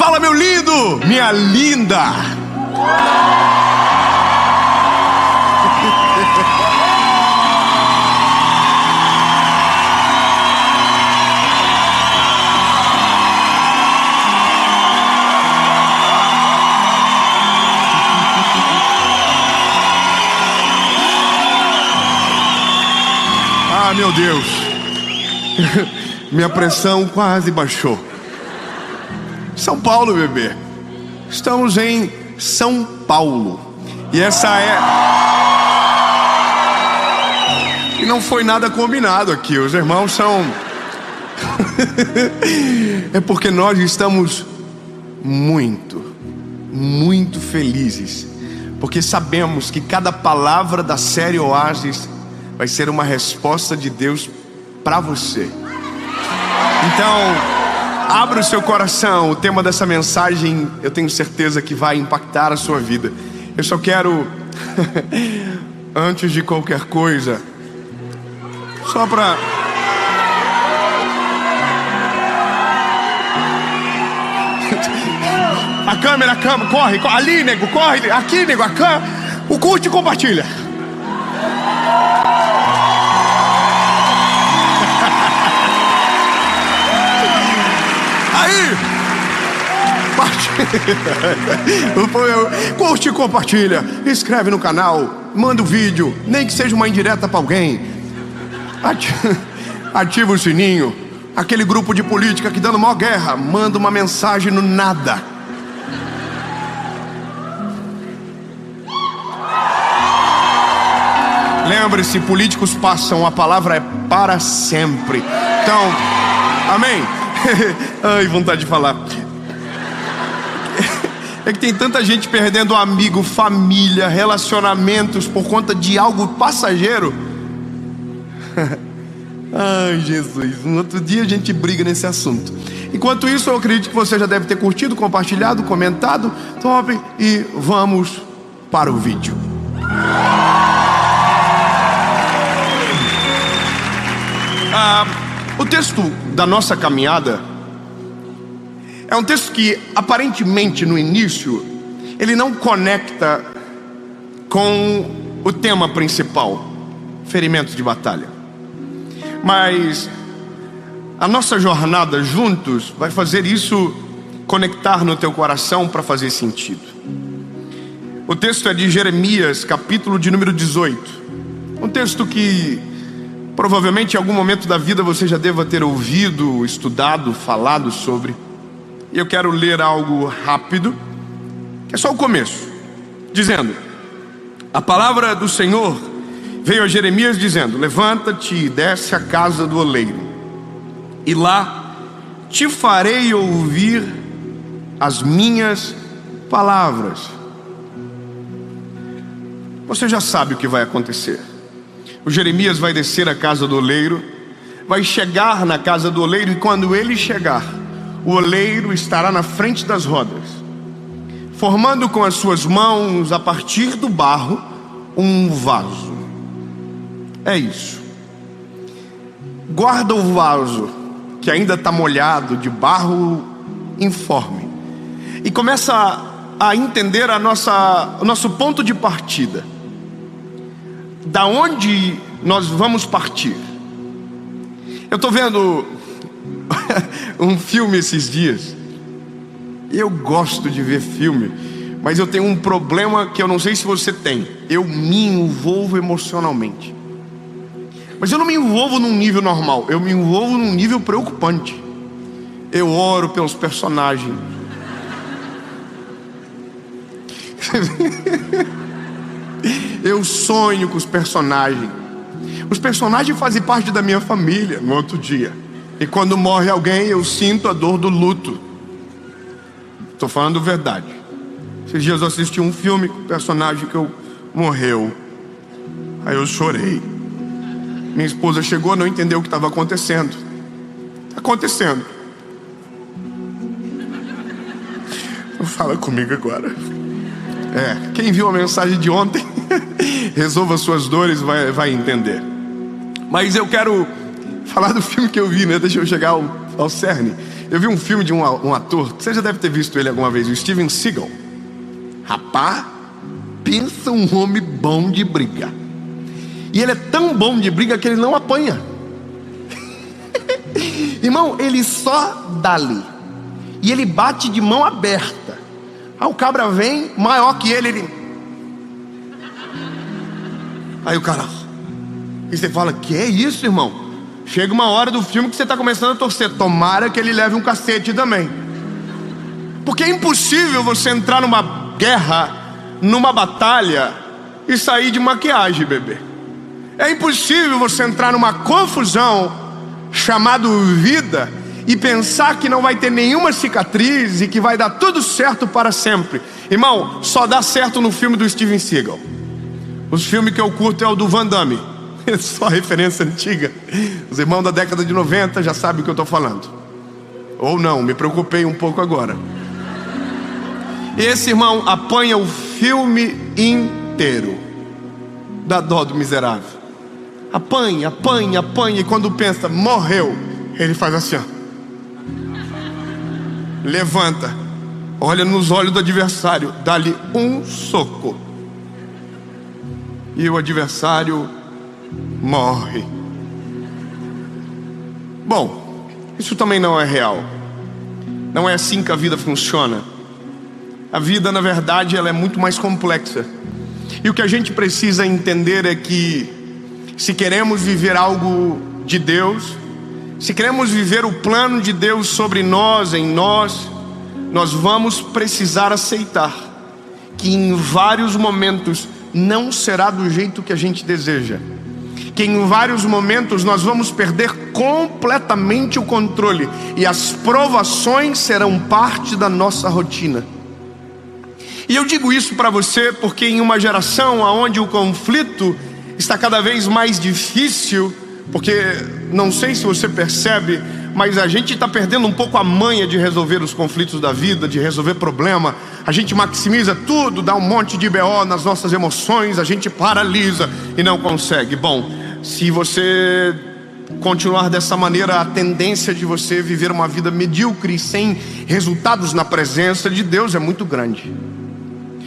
Fala, meu lindo, minha linda. Ah, meu Deus. Minha pressão quase baixou. São Paulo, bebê. Estamos em São Paulo. E essa é... E não foi nada combinado aqui. Os irmãos são... É porque nós estamos muito felizes. Porque sabemos que cada palavra da série Oásis vai ser uma resposta de Deus para você. Então, abra o seu coração. O tema dessa mensagem, eu tenho certeza que vai impactar a sua vida. Eu só quero, antes de qualquer coisa, só para... A câmera, corre, ali, nego, corre, aqui, nego, a câmera, o curte e compartilha. Aí, curte e compartilha, inscreve no canal, manda o vídeo, nem que seja uma indireta para alguém, ativa o sininho. Aquele grupo de política que dando maior guerra, manda uma mensagem no nada. Lembre-se, políticos passam, a palavra é para sempre. Então, amém? Ai, vontade de falar. É que tem tanta gente perdendo amigo, família, relacionamentos por conta de algo passageiro. Ai, Jesus, um outro dia a gente briga nesse assunto. Enquanto isso, eu acredito que você já deve ter curtido, compartilhado, comentado. Top, e vamos para o vídeo. O texto da nossa caminhada é um texto que aparentemente no início ele não conecta com o tema principal, ferimentos de batalha. Mas a nossa jornada juntos vai fazer isso conectar no teu coração para fazer sentido. O texto é de Jeremias, capítulo de número 18. Um texto que provavelmente em algum momento da vida você já deva ter ouvido, estudado, falado sobre. E eu quero ler algo rápido, que é só o começo, dizendo: a palavra do Senhor veio a Jeremias dizendo: levanta-te e desce à casa do oleiro, e lá te farei ouvir as minhas palavras. Você já sabe o que vai acontecer. O Jeremias vai descer à casa do oleiro, vai chegar na casa do oleiro, e quando ele chegar, o oleiro estará na frente das rodas, formando com as suas mãos, a partir do barro, um vaso. É isso. Guarda o vaso, que ainda está molhado, de barro informe, e começa a entender o nosso ponto de partida. Da onde nós vamos partir? Eu estou vendo um filme esses dias. Eu gosto de ver filme, mas eu tenho um problema que eu não sei se você tem. Eu me envolvo emocionalmente. Mas eu não me envolvo num nível normal, eu me envolvo num nível preocupante. Eu oro pelos personagens. Eu sonho com os personagens. Os personagens fazem parte da minha família no outro dia. E quando morre alguém, eu sinto a dor do luto. Estou falando verdade. Esses dias eu assisti um filme com o personagem que morreu. Aí eu chorei. Minha esposa chegou, não entendeu o que estava acontecendo. Está acontecendo. Fala comigo agora. Quem viu a mensagem de ontem, resolva suas dores, vai entender. Mas eu quero falar do filme que eu vi, né? Deixa eu chegar ao cerne. Eu vi um filme de um ator, que você já deve ter visto ele alguma vez, o Steven Seagal. Rapaz, pensa um homem bom de briga. E ele é tão bom de briga que ele não apanha. Irmão, ele só dá ali. E ele bate de mão aberta. Aí o cabra vem, maior que ele... Aí o cara... E você fala, que é isso, irmão? Chega uma hora do filme que você está começando a torcer. Tomara que ele leve um cacete também. Porque é impossível você entrar numa guerra, numa batalha, e sair de maquiagem, bebê. É impossível você entrar numa confusão chamada vida e pensar que não vai ter nenhuma cicatriz e que vai dar tudo certo para sempre. Irmão, só dá certo no filme do Steven Seagal. Os filmes que eu curto é o do Van Damme. É só referência antiga. Os irmãos da década de 90 já sabem o que eu estou falando. Ou não, me preocupei um pouco agora. Esse irmão apanha o filme inteiro. Dá dó do miserável. Apanha, apanha, apanha. E quando pensa, morreu, ele faz assim, ó. Levanta, olha nos olhos do adversário, dá-lhe um soco. E o adversário morre. Bom, isso também não é real. Não é assim que a vida funciona. A vida, na verdade, ela é muito mais complexa. E o que a gente precisa entender é que, se queremos viver algo de Deus, se queremos viver o plano de Deus sobre nós, em nós, nós vamos precisar aceitar que em vários momentos não será do jeito que a gente deseja. Que em vários momentos nós vamos perder completamente o controle e as provações serão parte da nossa rotina. E eu digo isso para você porque em uma geração onde o conflito está cada vez mais difícil, porque não sei se você percebe, mas a gente está perdendo um pouco a manha de resolver os conflitos da vida, de resolver problema. A gente maximiza tudo, dá um monte de BO nas nossas emoções, a gente paralisa e não consegue. Bom, se você continuar dessa maneira, a tendência de você viver uma vida medíocre sem resultados na presença de Deus é muito grande.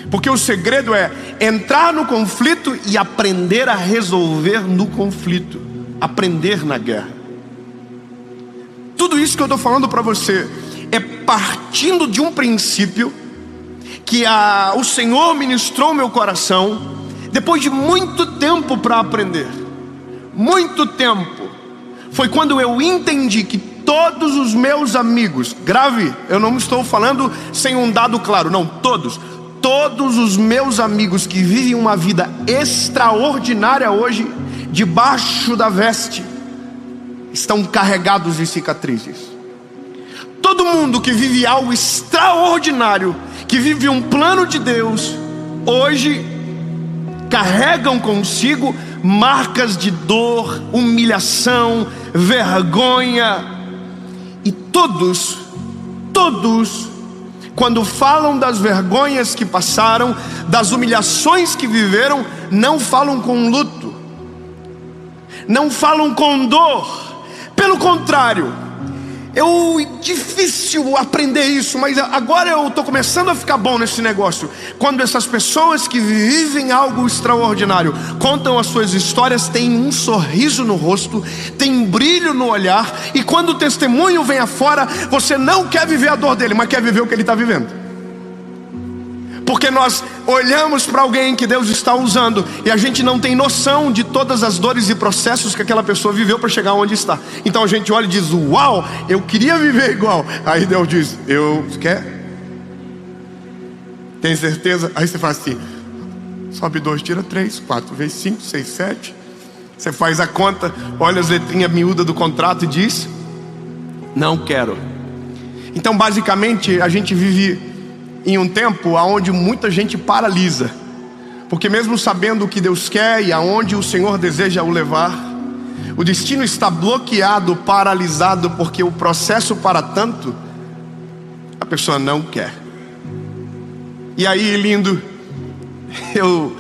Porque o segredo é entrar no conflito e aprender a resolver no conflito, aprender na guerra. Tudo isso que eu estou falando para você é partindo de um princípio que o Senhor ministrou meu coração depois de muito tempo para aprender. Muito tempo. Foi quando eu entendi que todos os meus amigos, grave, eu não estou falando sem um dado claro, não, todos os meus amigos que vivem uma vida extraordinária hoje, debaixo da veste, estão carregados de cicatrizes. Todo mundo que vive algo extraordinário, que vive um plano de Deus, hoje carregam consigo marcas de dor, humilhação, vergonha. E todos, quando falam das vergonhas que passaram, das humilhações que viveram, não falam com luto, não falam com dor. Pelo contrário, é difícil aprender isso, mas agora eu estou começando a ficar bom nesse negócio. Quando essas pessoas que vivem algo extraordinário contam as suas histórias, tem um sorriso no rosto, tem brilho no olhar, e quando o testemunho vem afora, você não quer viver a dor dele, mas quer viver o que ele está vivendo. Porque nós olhamos para alguém que Deus está usando e a gente não tem noção de todas as dores e processos que aquela pessoa viveu para chegar onde está. Então a gente olha e diz, uau, eu queria viver igual. Aí Deus diz, quer? Tem certeza? Aí você faz assim, sobe 2, tira 3, 4 vezes 5, 6, 7. Você faz a conta, olha as letrinhas miúdas do contrato e diz, não quero. Então basicamente a gente vive em um tempo onde muita gente paralisa, porque mesmo sabendo o que Deus quer e aonde o Senhor deseja o levar, o destino está bloqueado, paralisado, porque o processo para tanto, a pessoa não quer. E aí, lindo, eu,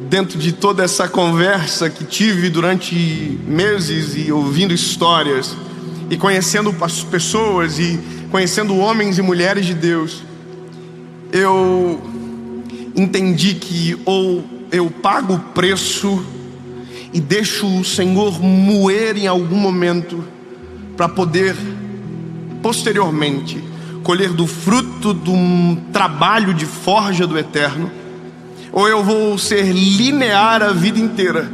dentro de toda essa conversa que tive durante meses, e ouvindo histórias, e conhecendo pessoas, e conhecendo homens e mulheres de Deus, eu entendi que ou eu pago o preço e deixo o Senhor moer em algum momento, para poder posteriormente colher do fruto de um trabalho de forja do eterno, ou eu vou ser linear a vida inteira,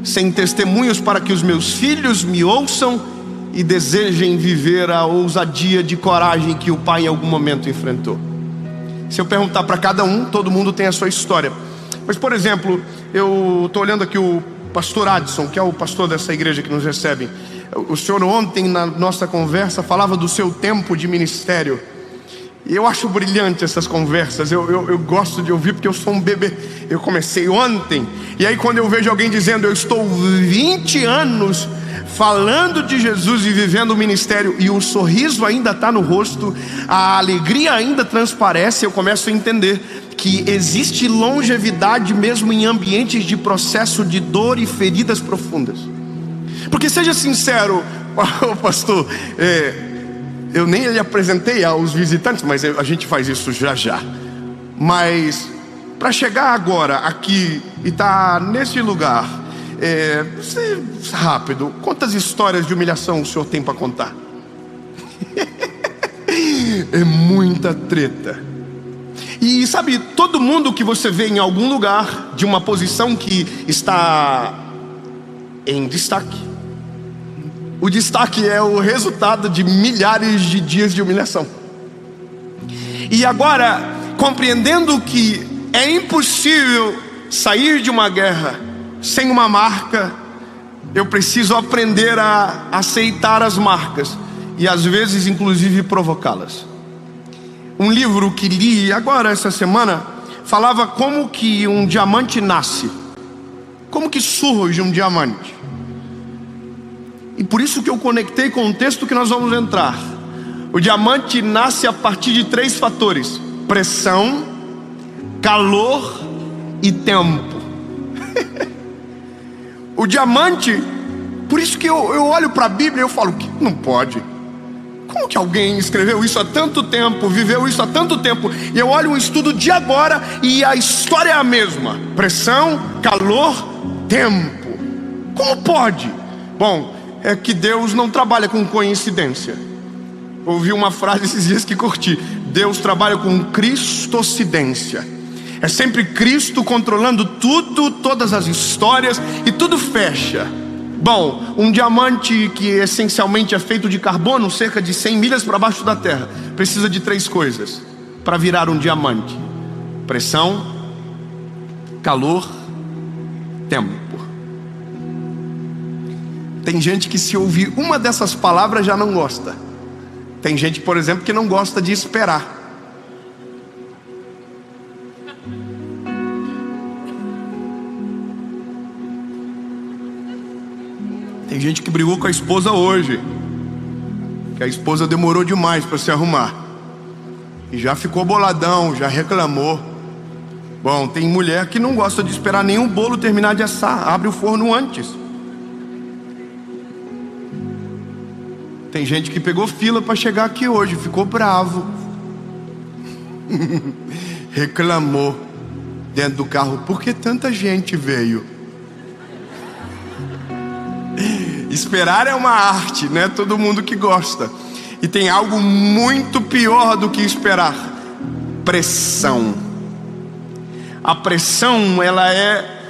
sem testemunhos para que os meus filhos me ouçam e desejem viver a ousadia de coragem que o pai em algum momento enfrentou. Se eu perguntar para cada um, todo mundo tem a sua história. Mas, por exemplo, eu estou olhando aqui o pastor Adson, que é o pastor dessa igreja que nos recebe. O senhor ontem na nossa conversa falava do seu tempo de ministério. E eu acho brilhante essas conversas, eu gosto de ouvir porque eu sou um bebê. Eu comecei ontem, e aí quando eu vejo alguém dizendo: eu estou 20 anos falando de Jesus e vivendo o ministério, e o sorriso ainda está no rosto, a alegria ainda transparece, eu começo a entender que existe longevidade mesmo em ambientes de processo de dor e feridas profundas. Porque seja sincero, pastor, eu nem lhe apresentei aos visitantes, mas a gente faz isso já já. Mas para chegar agora aqui e estar nesse lugar, rápido, quantas histórias de humilhação o senhor tem para contar? É muita treta. E sabe, todo mundo que você vê em algum lugar de uma posição que está em destaque, o destaque é o resultado de milhares de dias de humilhação. E agora, compreendendo que é impossível sair de uma guerra sem uma marca, eu preciso aprender a aceitar as marcas e às vezes inclusive provocá-las. Um livro que li agora essa semana falava como que um diamante nasce, como que surge um diamante. E por isso que eu conectei com o texto que nós vamos entrar. O diamante nasce a partir de 3 fatores: pressão, calor e tempo. O diamante, por isso que eu olho para a Bíblia e eu falo que não pode. Como que alguém escreveu isso há tanto tempo, viveu isso há tanto tempo? E eu olho um estudo de agora e a história é a mesma: pressão, calor, tempo. Como pode? Bom, é que Deus não trabalha com coincidência. Ouvi uma frase esses dias que curti: Deus trabalha com cristocidência. É sempre Cristo controlando tudo, todas as histórias, e tudo fecha. Bom, um diamante que essencialmente é feito de carbono, cerca de 100 milhas para baixo da terra, precisa de 3 coisas para virar um diamante: pressão, calor, tempo. Tem gente que, se ouvir uma dessas palavras, já não gosta. Tem gente, por exemplo, que não gosta de esperar. Tem gente que brigou com a esposa hoje, que a esposa demorou demais para se arrumar, e já ficou boladão, já reclamou. Bom, tem mulher que não gosta de esperar nem o bolo terminar de assar, abre o forno antes. Tem gente que pegou fila para chegar aqui hoje, ficou bravo, reclamou dentro do carro: por que tanta gente veio? Esperar é uma arte, não é todo mundo que gosta. E tem algo muito pior do que esperar: pressão. A pressão, ela é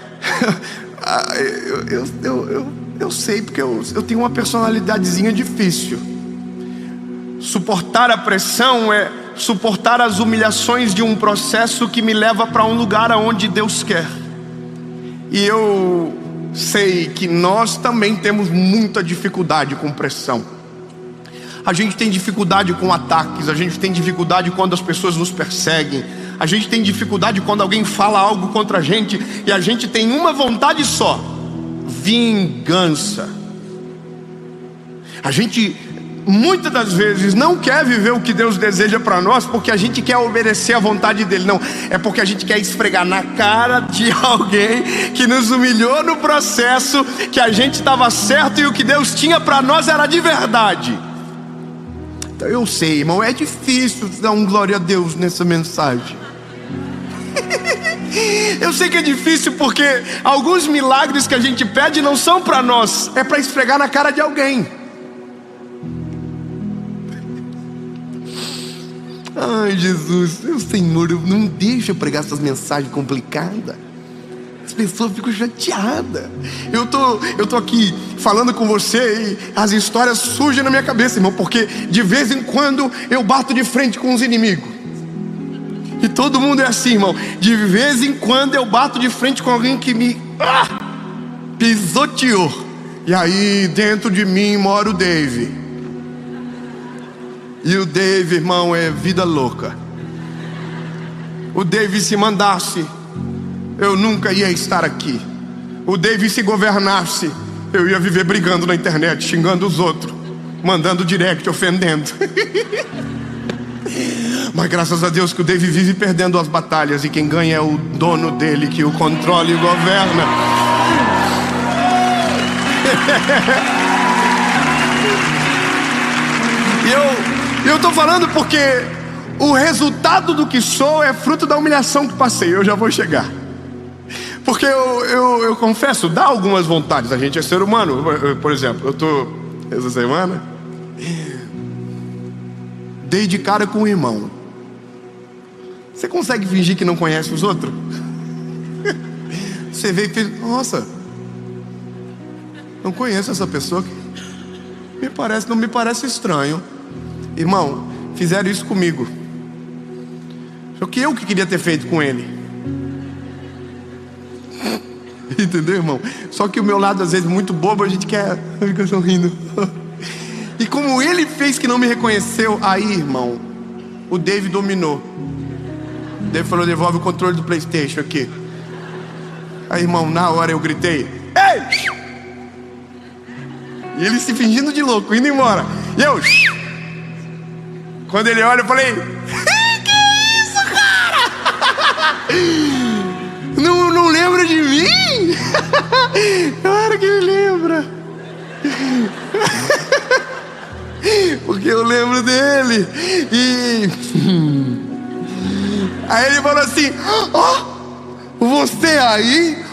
eu sei, porque eu tenho uma personalidadezinha difícil. Suportar a pressão é suportar as humilhações de um processo que me leva para um lugar aonde Deus quer. E eu sei que nós também temos muita dificuldade com pressão. A gente tem dificuldade com ataques, a gente tem dificuldade quando as pessoas nos perseguem, a gente tem dificuldade quando alguém fala algo contra a gente, e a gente tem uma vontade só: vingança. A gente muitas das vezes não quer viver o que Deus deseja para nós porque a gente quer obedecer à vontade dele. Não, é porque a gente quer esfregar na cara de alguém que nos humilhou no processo, que a gente estava certo e o que Deus tinha para nós era de verdade. Eu sei, irmão, é difícil dar um glória a Deus nessa mensagem. Eu sei que é difícil porque alguns milagres que a gente pede não são para nós, é para esfregar na cara de alguém. Ai, Jesus, meu Senhor, não deixa eu pregar essas mensagens complicadas. As pessoas ficam chateadas. Eu tô aqui falando com você e as histórias surgem na minha cabeça, irmão, porque de vez em quando eu bato de frente com os inimigos. E todo mundo é assim, irmão. De vez em quando eu bato de frente com alguém que me pisoteou. E aí dentro de mim mora o Dave. E o Dave, irmão, é vida louca. O Dave, se mandasse, eu nunca ia estar aqui. O Dave, se governasse, eu ia viver brigando na internet, xingando os outros, mandando direct, ofendendo. Mas graças a Deus que o Dave vive perdendo as batalhas, e quem ganha é o dono dele, que o controla e governa. E eu tô falando porque o resultado do que sou é fruto da humilhação que passei. Eu já vou chegar. Porque eu confesso, dá algumas vontades. A gente é ser humano. Por exemplo, eu tô essa semana dei de cara com um irmão. Você consegue fingir que não conhece os outros? Você vê e fez: nossa, não conheço essa pessoa. Não me parece estranho. Irmão, fizeram isso comigo. Só que eu que queria ter feito com ele. Entendeu, irmão? Só que o meu lado às vezes muito bobo, a gente quer ficar sorrindo. E como ele fez que não me reconheceu, aí, irmão, o Dave dominou. O Dave falou: devolve o controle do PlayStation aqui. Aí, irmão, na hora eu gritei: ei! E ele se fingindo de louco, indo embora. E eu... Quando ele olha, eu falei: que isso, cara? Não lembra de mim? Claro que ele lembra. Porque eu lembro dele. E aí ele falou assim: você aí?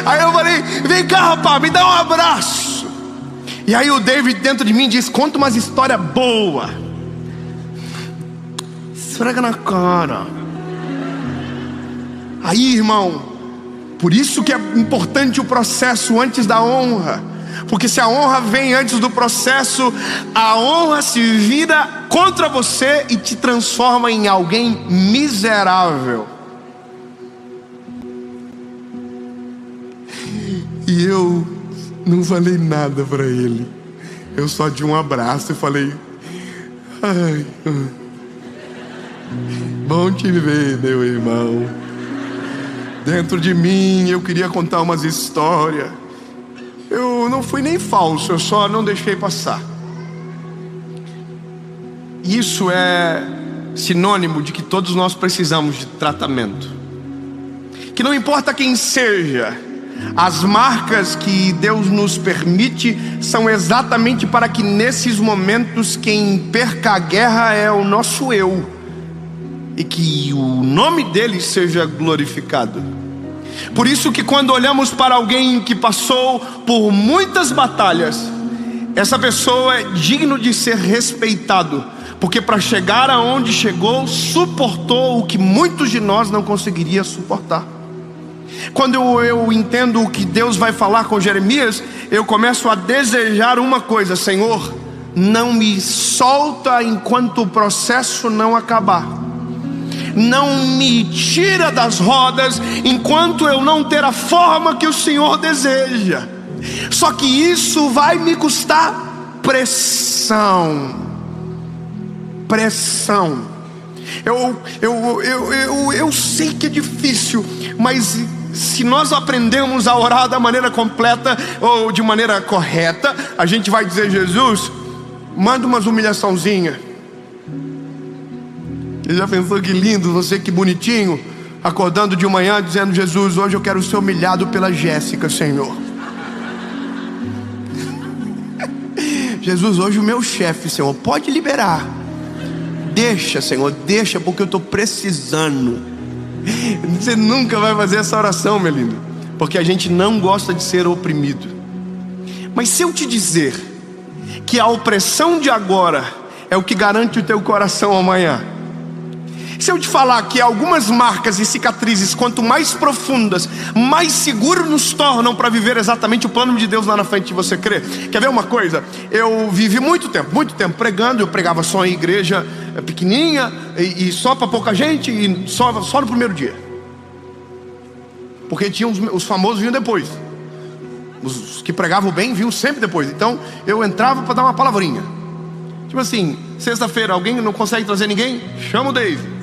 Aí eu falei: vem cá, rapaz, me dá um abraço. E aí o David dentro de mim diz: conta umas histórias boas. Esfrega na cara. Aí, irmão, por isso que é importante o processo antes da honra. Porque se a honra vem antes do processo, a honra se vira contra você e te transforma em alguém miserável. E eu não falei nada para ele. Eu só dei um abraço e falei: ai, bom te ver, meu irmão. Dentro de mim eu queria contar umas histórias. Eu não fui nem falso, eu só não deixei passar. Isso é sinônimo de que todos nós precisamos de tratamento. Que não importa quem seja, as marcas que Deus nos permite são exatamente para que nesses momentos quem perca a guerra é o nosso eu, e que o nome dele seja glorificado. Por isso que quando olhamos para alguém que passou por muitas batalhas, essa pessoa é digno de ser respeitado, porque para chegar aonde chegou, suportou o que muitos de nós não conseguiriam suportar. Quando eu entendo o que Deus vai falar com Jeremias, eu começo a desejar uma coisa: Senhor, não me solta enquanto o processo não acabar. Não me tira das rodas enquanto eu não ter a forma que o Senhor deseja. Só que isso vai me custar pressão. Pressão. Eu sei que é difícil, mas se nós aprendemos a orar da maneira completa ou de maneira correta, a gente vai dizer: Jesus, manda umas humilhaçãozinhas. Você já pensou que lindo, você que bonitinho, acordando de manhã dizendo: Jesus, hoje eu quero ser humilhado pela Jéssica, Senhor. Jesus, hoje o meu chefe, Senhor, pode liberar. Deixa, Senhor, deixa, porque eu estou precisando. Você nunca vai fazer essa oração, meu lindo, porque a gente não gosta de ser oprimido. Mas se eu te dizer que a opressão de agora é o que garante o teu coração amanhã, se eu te falar que algumas marcas e cicatrizes, quanto mais profundas, mais seguros nos tornam para viver exatamente o plano de Deus lá na frente de você crer. Quer ver uma coisa? Eu vivi muito tempo pregando. Eu pregava só em igreja pequenininha e só para pouca gente, e só no primeiro dia, porque tinha os famosos vinham depois. Os que pregavam bem vinham sempre depois. Então eu entrava para dar uma palavrinha, tipo assim, sexta-feira, alguém não consegue trazer ninguém? Chama o Dave.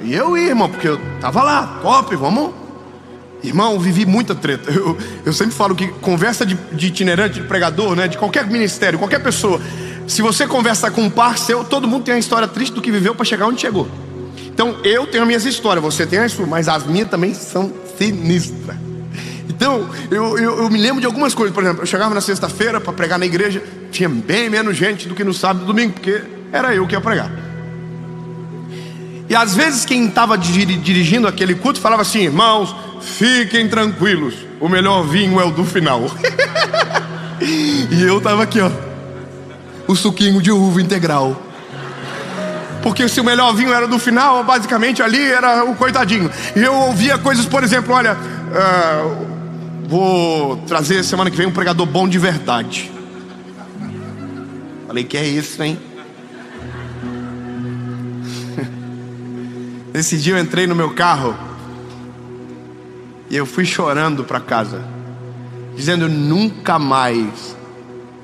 E eu ia, irmão, porque eu tava lá, top, vamos. Irmão, vivi muita treta. Eu sempre falo que conversa de itinerante, de pregador, né, de qualquer ministério, qualquer pessoa, se você conversa com um par seu, todo mundo tem uma história triste do que viveu para chegar onde chegou. Então eu tenho as minhas histórias, você tem as suas, mas as minhas também são sinistras. Então eu me lembro de algumas coisas. Por exemplo, eu chegava na sexta-feira para pregar na igreja, tinha bem menos gente do que no sábado e domingo, porque era eu que ia pregar. E às vezes quem estava dirigindo aquele culto falava assim: irmãos, fiquem tranquilos, o melhor vinho é o do final. E eu estava aqui, ó, o suquinho de uva integral, porque se o melhor vinho era do final, basicamente ali era o coitadinho. E eu ouvia coisas, por exemplo, olha, vou trazer semana que vem um pregador bom de verdade. Falei, que é isso, hein? Nesse dia eu entrei no meu carro e eu fui chorando para casa, dizendo: nunca mais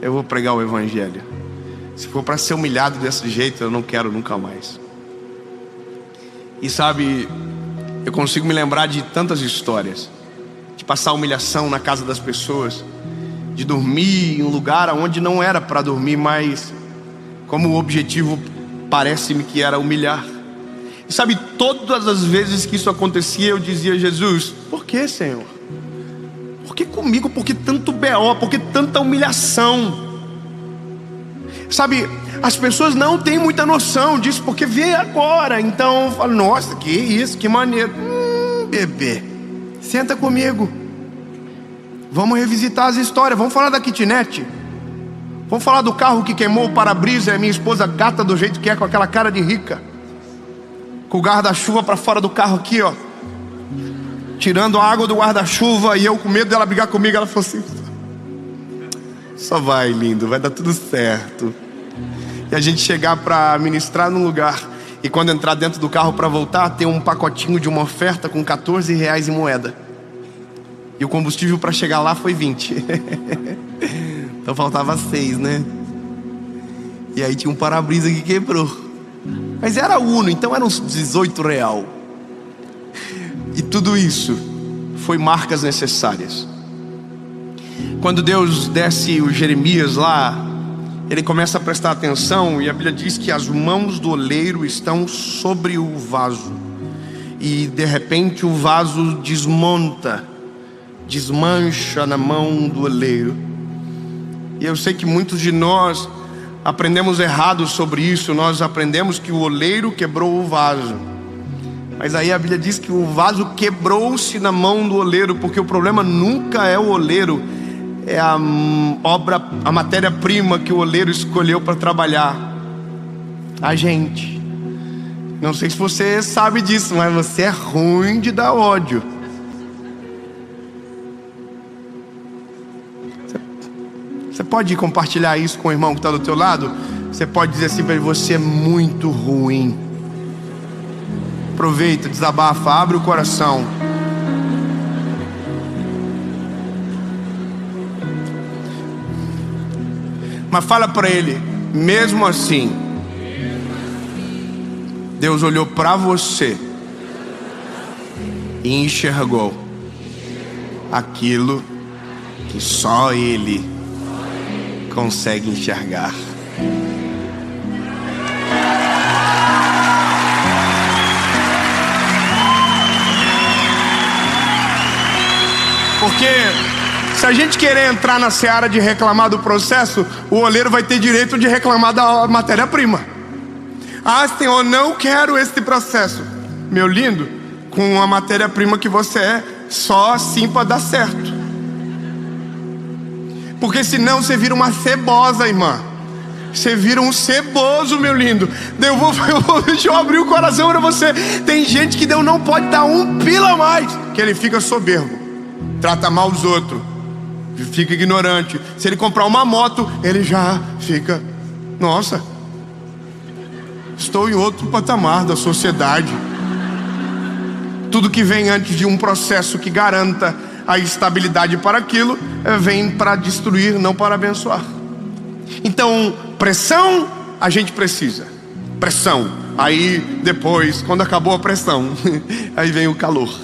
eu vou pregar o evangelho. Se for para ser humilhado desse jeito, eu não quero nunca mais. E sabe, eu consigo me lembrar de tantas histórias, de passar humilhação na casa das pessoas, de dormir em um lugar onde não era para dormir, mas como o objetivo parece-me que era humilhar. E sabe, todas as vezes que isso acontecia, eu dizia: Jesus, por que, Senhor? Por que comigo? Por que tanto BO? Por que tanta humilhação? Sabe, as pessoas não têm muita noção disso, porque vê agora. Então eu falo: nossa, que isso, que maneiro. Bebê, senta comigo, vamos revisitar as histórias. Vamos falar da kitnet. Vamos falar do carro que queimou o para-brisa e a minha esposa gata do jeito que é, com aquela cara de rica, com o guarda-chuva para fora do carro aqui, ó, tirando a água do guarda-chuva, e eu com medo dela brigar comigo. Ela falou assim: só vai, lindo, vai dar tudo certo. E a gente chegar para ministrar num lugar, e quando entrar dentro do carro para voltar, tem um pacotinho de uma oferta com R$14 em moeda, e o combustível para chegar lá foi 20. Então faltava 6, né? E aí tinha um para-brisa que quebrou, mas era Uno, então era uns R$18. E tudo isso foi marcas necessárias. Quando Deus desce o Jeremias lá, ele começa a prestar atenção, e a Bíblia diz que as mãos do oleiro estão sobre o vaso, e de repente o vaso desmonta, desmancha na mão do oleiro. E eu sei que muitos de nós aprendemos errado sobre isso. Nós aprendemos que o oleiro quebrou o vaso, mas aí a Bíblia diz que o vaso quebrou-se na mão do oleiro, porque o problema nunca é o oleiro, é a matéria-prima que o oleiro escolheu para trabalhar. A gente, não sei se você sabe disso, mas você é ruim de dar ódio. Você pode compartilhar isso com o irmão que está do teu lado? Você pode dizer assim para ele: você é muito ruim. Aproveita, desabafa, abre o coração. Mas fala para ele: mesmo assim, Deus olhou para você e enxergou aquilo que só Ele consegue enxergar. Porque Se a gente querer entrar na seara de reclamar do processo, o oleiro vai ter direito de reclamar da matéria-prima. Ah, Senhor, não quero esse processo. Meu lindo, com a matéria-prima que você é, só assim para dar certo. Porque senão você vira uma cebosa, irmã. Você vira um ceboso, meu lindo. Deixa eu abrir o coração para você. Tem gente que Deus não pode dar um pila a mais, que ele fica soberbo, trata mal os outros, fica ignorante. Se ele comprar uma moto, ele já fica: nossa, estou em outro patamar da sociedade. Tudo que vem antes de um processo que garanta a estabilidade para aquilo, vem para destruir, não para abençoar. Então, pressão a gente precisa. Pressão. Aí depois, quando acabou a pressão, aí vem o calor.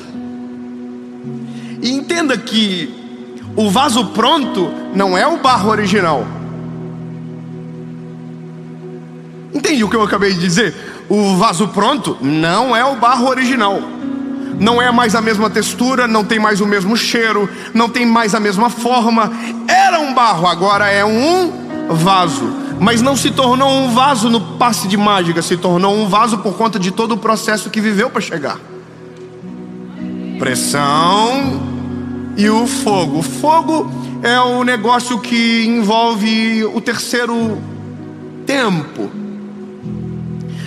E entenda que o vaso pronto não é o barro original. Entende o que eu acabei de dizer? O vaso pronto não é o barro original. Não é mais a mesma textura, não tem mais o mesmo cheiro, não tem mais a mesma forma. Era um barro, agora é um vaso. Mas não se tornou um vaso no passe de mágica, se tornou um vaso por conta de todo o processo que viveu para chegar. Pressão e o fogo. O fogo é o negócio que envolve o terceiro tempo.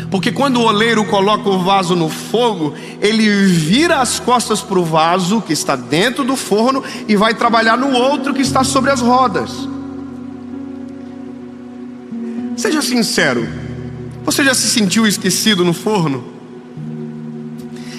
Porque quando o oleiro coloca o vaso no fogo, ele vira as costas para o vaso que está dentro do forno e vai trabalhar no outro que está sobre as rodas. Seja sincero, você já se sentiu esquecido no forno?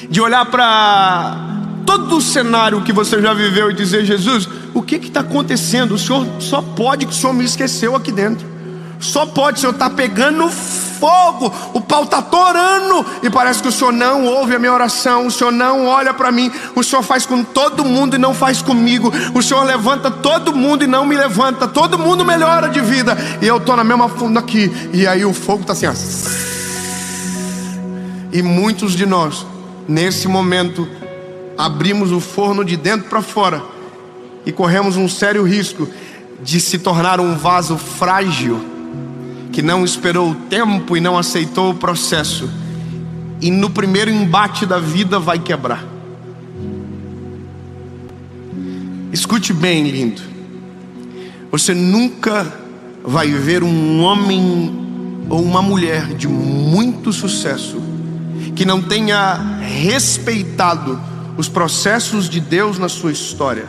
De olhar para todo o cenário que você já viveu e dizer: Jesus, o que está acontecendo? O Senhor só pode que o Senhor me esqueceu aqui dentro. Só pode, o Senhor está pegando fogo, o pau está torando, e parece que o Senhor não ouve a minha oração, o Senhor não olha para mim, o Senhor faz com todo mundo e não faz comigo, o Senhor levanta todo mundo e não me levanta, todo mundo melhora de vida, e eu estou na mesma funda aqui, e aí o fogo está assim, ó. E muitos de nós, nesse momento, abrimos o forno de dentro para fora, e corremos um sério risco de se tornar um vaso frágil, que não esperou o tempo e não aceitou o processo, e no primeiro embate da vida vai quebrar. Escute bem, lindo. Você nunca vai ver um homem ou uma mulher de muito sucesso que não tenha respeitado os processos de Deus na sua história.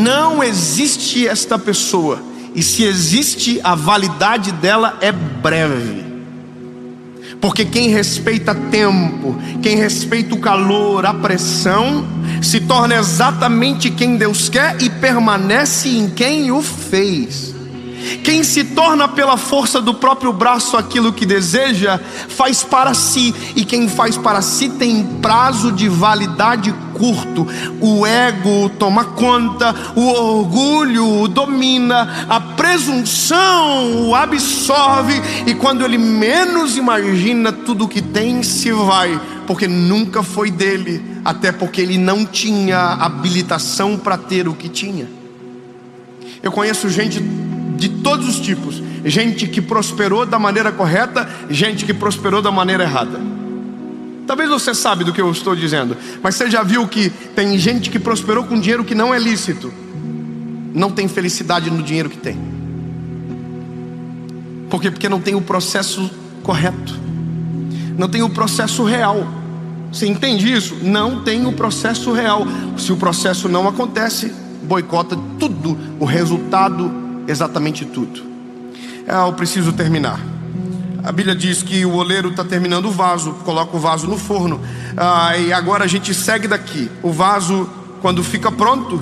Não existe esta pessoa. E se existe, a validade dela é breve. Porque quem respeita tempo, quem respeita o calor, a pressão, se torna exatamente quem Deus quer e permanece em quem o fez. Quem se torna pela força do próprio braço aquilo que deseja, faz para si. E quem faz para si tem prazo de validade curto. O ego toma conta, o orgulho o domina, a presunção o absorve, e quando ele menos imagina, tudo que tem se vai, porque nunca foi dele, até porque ele não tinha habilitação para ter o que tinha. Eu conheço gente de todos os tipos, gente que prosperou da maneira correta, gente que prosperou da maneira errada. Talvez você sabe do que eu estou dizendo, mas você já viu que tem gente que prosperou com dinheiro que não é lícito, não tem felicidade no dinheiro que tem. Por quê? Porque não tem o processo correto, não tem o processo real. Você entende isso? Não tem o processo real. Se o processo não acontece, boicota tudo, o resultado, exatamente tudo. Eu preciso terminar. A Bíblia diz que o oleiro está terminando o vaso, coloca o vaso no forno, e agora a gente segue daqui. O vaso, quando fica pronto,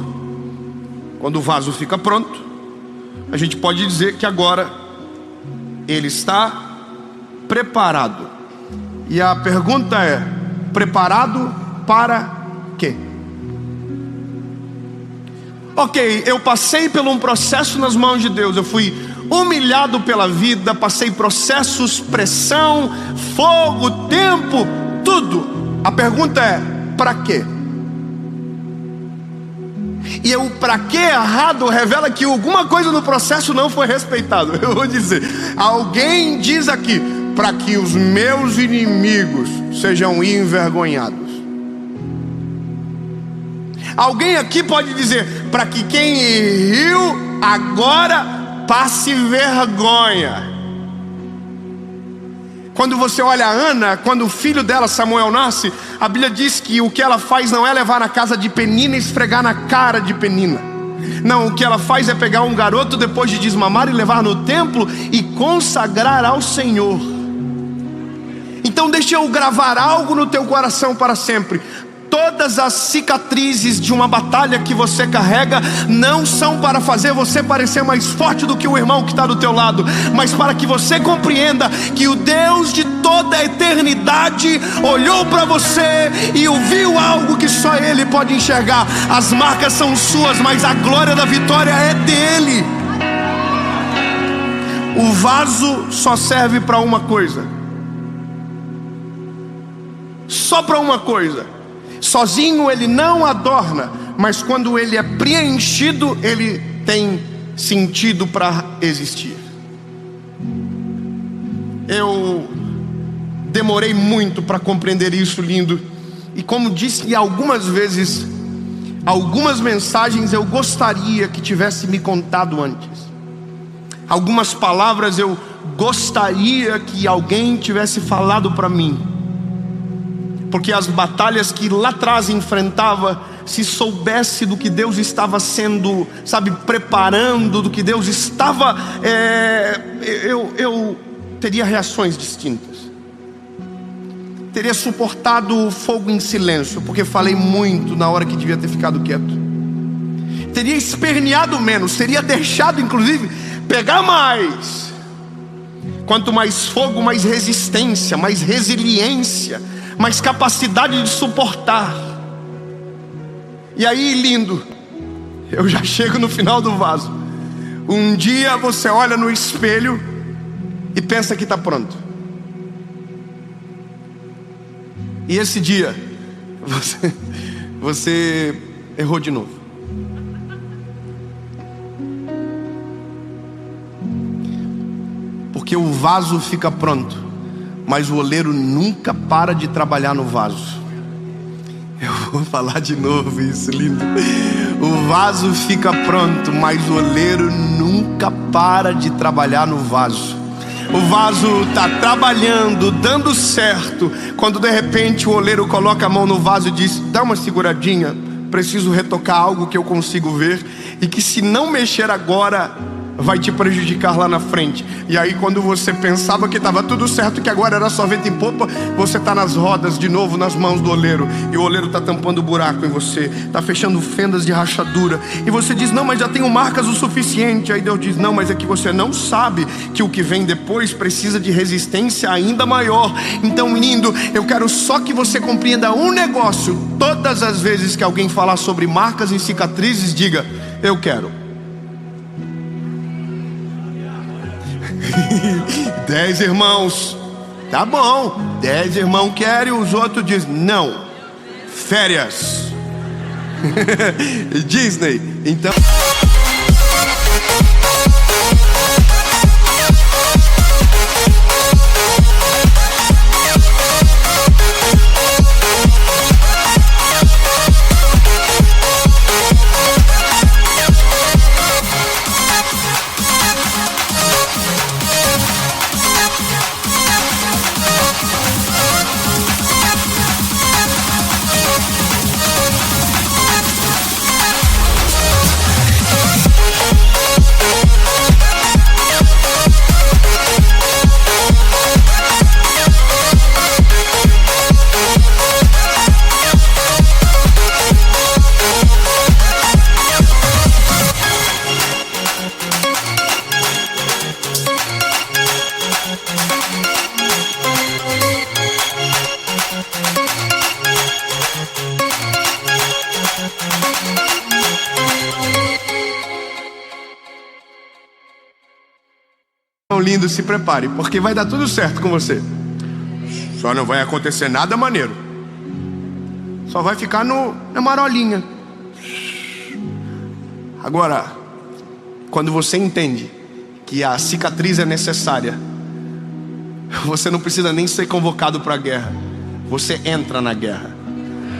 quando o vaso fica pronto, a gente pode dizer que agora ele está preparado. E a pergunta é: preparado para quê? Ok, eu passei por um processo nas mãos de Deus, eu fui humilhado pela vida, passei processos, pressão, fogo, tempo, tudo. A pergunta é: para quê? E o para que errado revela que alguma coisa no processo não foi respeitado. Eu vou dizer, alguém diz aqui: para que os meus inimigos sejam envergonhados. Alguém aqui pode dizer: para que quem riu agora passe vergonha. Quando você olha a Ana, quando o filho dela, Samuel, nasce, a Bíblia diz que o que ela faz não é levar na casa de Penina e esfregar na cara de Penina. Não, o que ela faz é pegar um garoto depois de desmamar e levar no templo e consagrar ao Senhor. Então deixa eu gravar algo no teu coração para sempre. Todas as cicatrizes de uma batalha que você carrega não são para fazer você parecer mais forte do que o irmão que está do teu lado, mas para que você compreenda que o Deus de toda a eternidade olhou para você e ouviu algo que só Ele pode enxergar. As marcas são suas, mas a glória da vitória é dele. O vaso só serve para uma coisa, só para uma coisa. Sozinho ele não adorna, mas quando ele é preenchido, ele tem sentido para existir. Eu demorei muito para compreender isso, lindo. E como disse algumas vezes, algumas mensagens eu gostaria que tivesse me contado antes. Algumas palavras eu gostaria que alguém tivesse falado para mim. Porque as batalhas que lá atrás enfrentava, se soubesse do que Deus estava sendo, preparando, do que Deus estava, eu teria reações distintas. Teria suportado o fogo em silêncio, porque falei muito na hora que devia ter ficado quieto. Teria esperneado menos, teria deixado inclusive pegar mais. Quanto mais fogo, mais resistência, mais resiliência, mais capacidade de suportar. E aí, lindo, eu já chego no final do vaso. Um dia você olha no espelho e pensa que está pronto. E esse dia você errou de novo. Porque o vaso fica pronto, mas o oleiro nunca para de trabalhar no vaso. Eu vou falar de novo isso, lindo. O vaso fica pronto, mas o oleiro nunca para de trabalhar no vaso. O vaso está trabalhando, dando certo, quando de repente o oleiro coloca a mão no vaso e diz: dá uma seguradinha, preciso retocar algo que eu consigo ver, e que se não mexer agora vai te prejudicar lá na frente. E aí quando você pensava que estava tudo certo, que agora era só vento em popa, você está nas rodas de novo, nas mãos do oleiro. E o oleiro está tampando buraco em você, está fechando fendas de rachadura. E você diz: não, mas já tenho marcas o suficiente. Aí Deus diz: não, mas é que você não sabe que o que vem depois precisa de resistência ainda maior. Então, lindo, eu quero só que você compreenda um negócio. Todas as vezes que alguém falar sobre marcas e cicatrizes, diga: eu quero. 10 irmãos, tá bom, 10 irmãos querem, os outros dizem: não, férias. Disney, então. Lindo, se prepare, porque vai dar tudo certo com você. Só não vai acontecer nada maneiro. Só vai ficar na marolinha. Agora, quando você entende que a cicatriz é necessária, você não precisa nem ser convocado para a guerra. Você entra na guerra,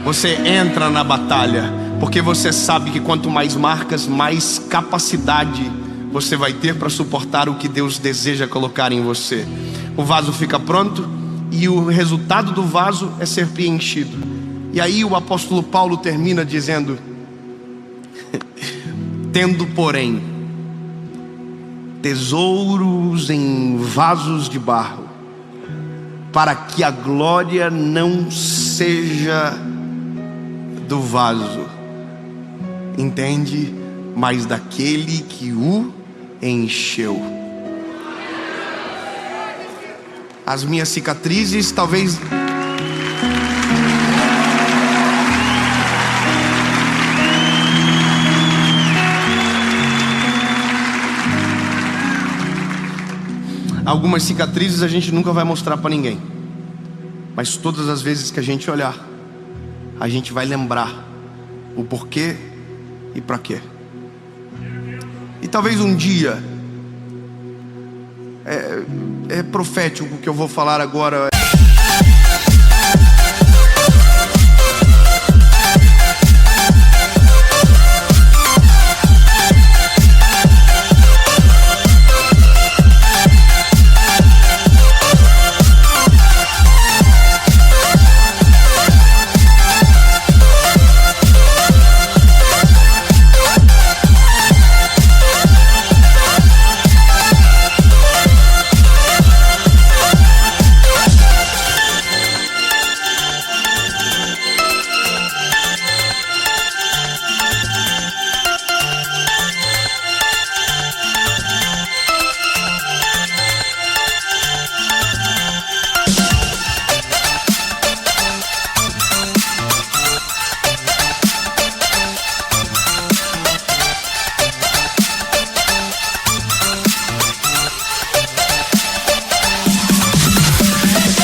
você entra na batalha, porque você sabe que quanto mais marcas, mais capacidade você vai ter para suportar o que Deus deseja colocar em você. O vaso fica pronto e o resultado do vaso é ser preenchido. E aí o apóstolo Paulo termina dizendo: tendo, porém, tesouros em vasos de barro, para que a glória não seja do vaso, entende? Mas daquele que o encheu. As minhas cicatrizes talvez algumas cicatrizes a gente nunca vai mostrar para ninguém, mas todas as vezes que a gente olhar, a gente vai lembrar o porquê e para quê. E talvez um dia, é profético o que eu vou falar agora.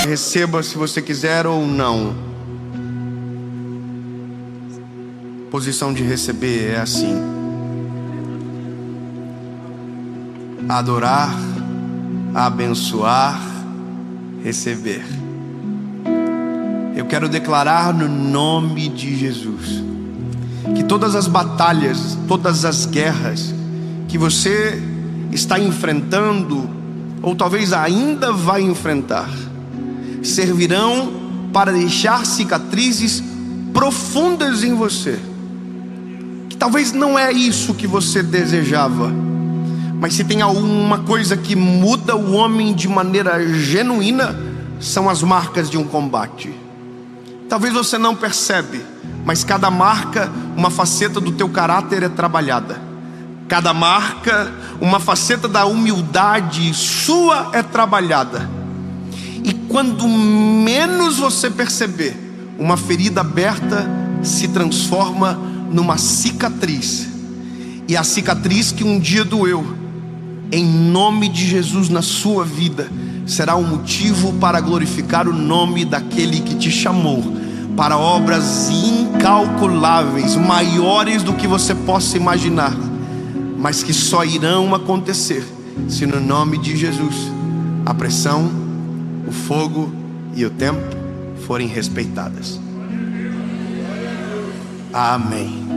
Receba se você quiser ou não. Posição de receber é assim: adorar, abençoar, receber. Eu quero declarar no nome de Jesus que todas as batalhas, todas as guerras que você está enfrentando, ou talvez ainda vai enfrentar, servirão para deixar cicatrizes profundas em você. Que talvez não é isso que você desejava, mas se tem alguma coisa que muda o homem de maneira genuína, são as marcas de um combate. Talvez você não percebe, mas cada marca, uma faceta do teu caráter é trabalhada. Cada marca, uma faceta da humildade sua é trabalhada. E quando menos você perceber, uma ferida aberta se transforma numa cicatriz. E a cicatriz que um dia doeu, em nome de Jesus na sua vida, será um motivo para glorificar o nome daquele que te chamou para obras incalculáveis, maiores do que você possa imaginar, mas que só irão acontecer se no nome de Jesus a pressão, o fogo e o tempo forem respeitadas. Amém.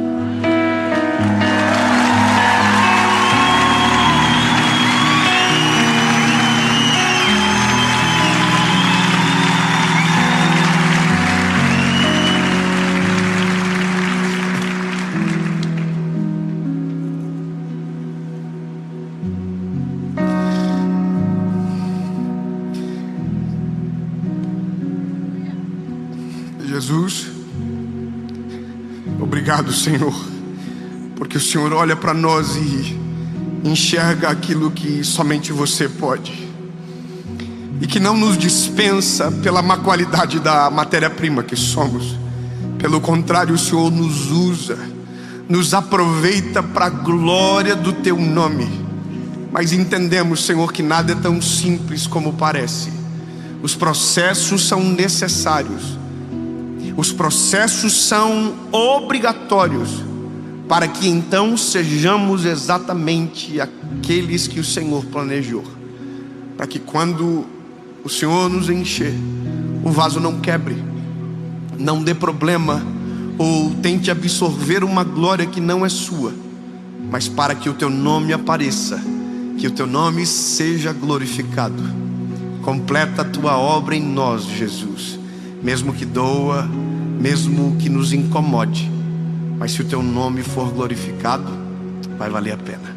Jesus, obrigado, Senhor, porque o Senhor olha para nós e enxerga aquilo que somente você pode, e que não nos dispensa pela má qualidade da matéria-prima que somos. Pelo contrário, o Senhor nos usa, nos aproveita para a glória do teu nome. Mas entendemos, Senhor, que nada é tão simples como parece. Os processos são necessários, os processos são obrigatórios para que então sejamos exatamente aqueles que o Senhor planejou, para que quando o Senhor nos encher, o vaso não quebre, não dê problema, ou tente absorver uma glória que não é sua, mas para que o teu nome apareça, que o teu nome seja glorificado. Completa a tua obra em nós, Jesus, mesmo que doa, mesmo que nos incomode, mas se o teu nome for glorificado, vai valer a pena.